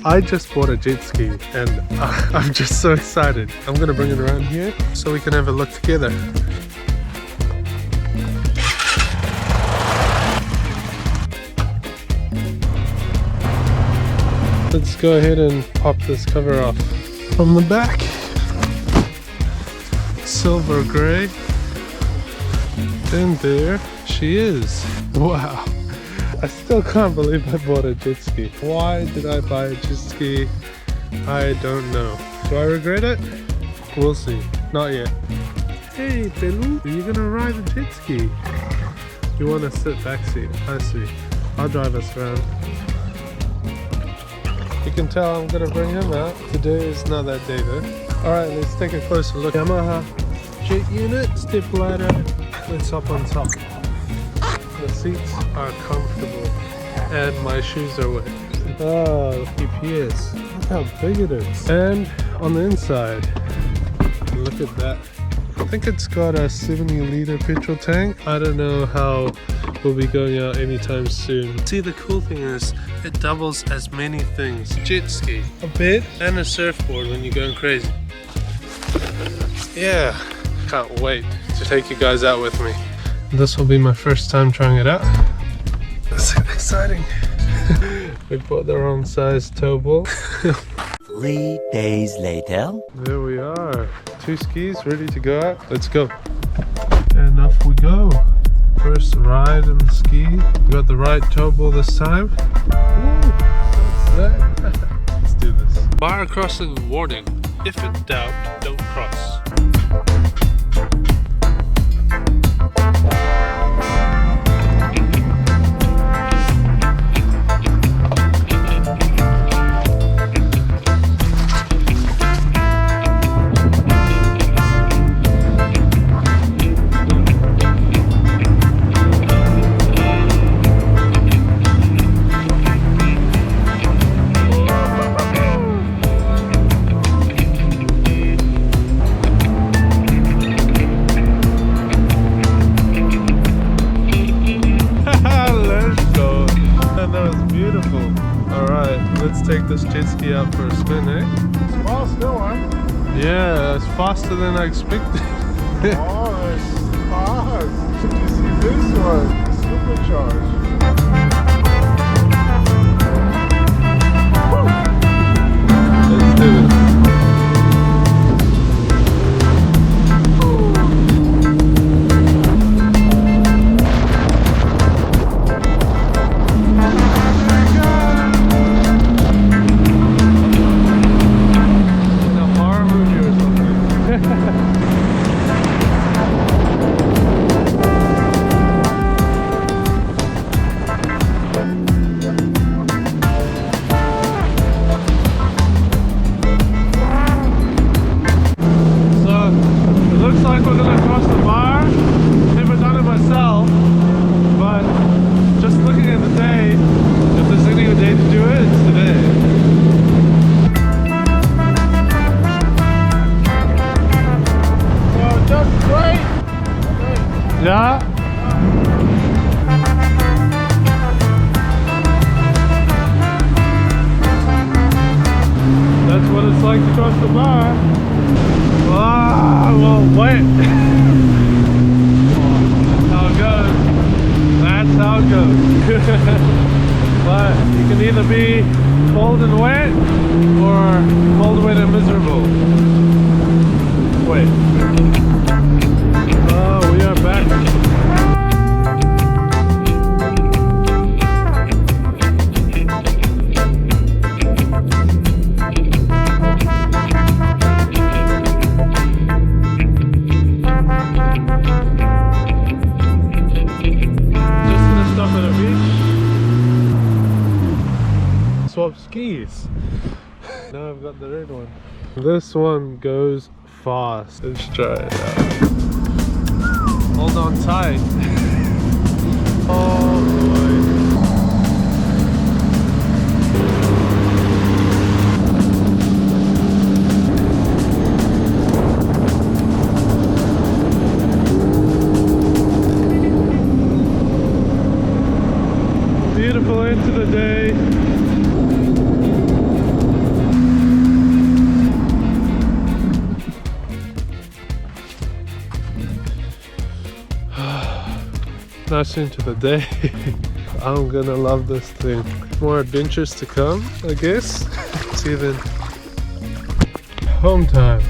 I just bought a jet ski and I'm just so excited. I'm gonna bring it around here so we can have a look together. Let's go ahead and pop this cover off. From the back, silver gray, and there she is. Wow, I still can't believe I bought a jet ski. Why did I buy a jet ski? I don't know. Do I regret it? We'll see. Not yet. Hey Pelu, are you gonna ride a jet ski? You want to sit back seat? I see. I'll drive us around. You can tell I'm gonna bring him out. Today is not that day though. Alright, let's take a closer look. Yamaha jet unit, step ladder. Let's hop on top. The seats are comfortable and my shoes are wet. Oh, EPS. Look how big it is. And on the inside, look at that. I think it's got a 70-liter petrol tank. I don't know how we'll be going out anytime soon. See, the cool thing is it doubles as many things. Jet ski, a bed, and a surfboard when you're going crazy. Yeah, can't wait to take you guys out with me. This will be my first time trying it out. That's exciting. We bought the wrong size tow ball. 3 days later. There we are. 2 skis ready to go out. Let's go. And off we go. First ride on the ski. We got the right tow ball this time. Woo, that's that. Let's do this. Bar crossing warning. If in doubt, don't cross. Let's take this jet ski out for a spin, eh? It's fast, no one. Yeah, it's faster than I expected. Oh, it's fast. You see this one? It's supercharged. Let's do it. Yeah. That's what it's like to cross the bar. Ah, well, wait. That's how it goes. That's how it goes. But you can either be cold and wet or cold, wet, and miserable. Wait. Oh, we are back. Swap skis. Now I've got the red one. This one goes fast. Let's try it out. Hold on tight. Oh boy. Beautiful end to the day. Nice into the day. I'm gonna love this thing. More adventures to come, I guess. It's even home time.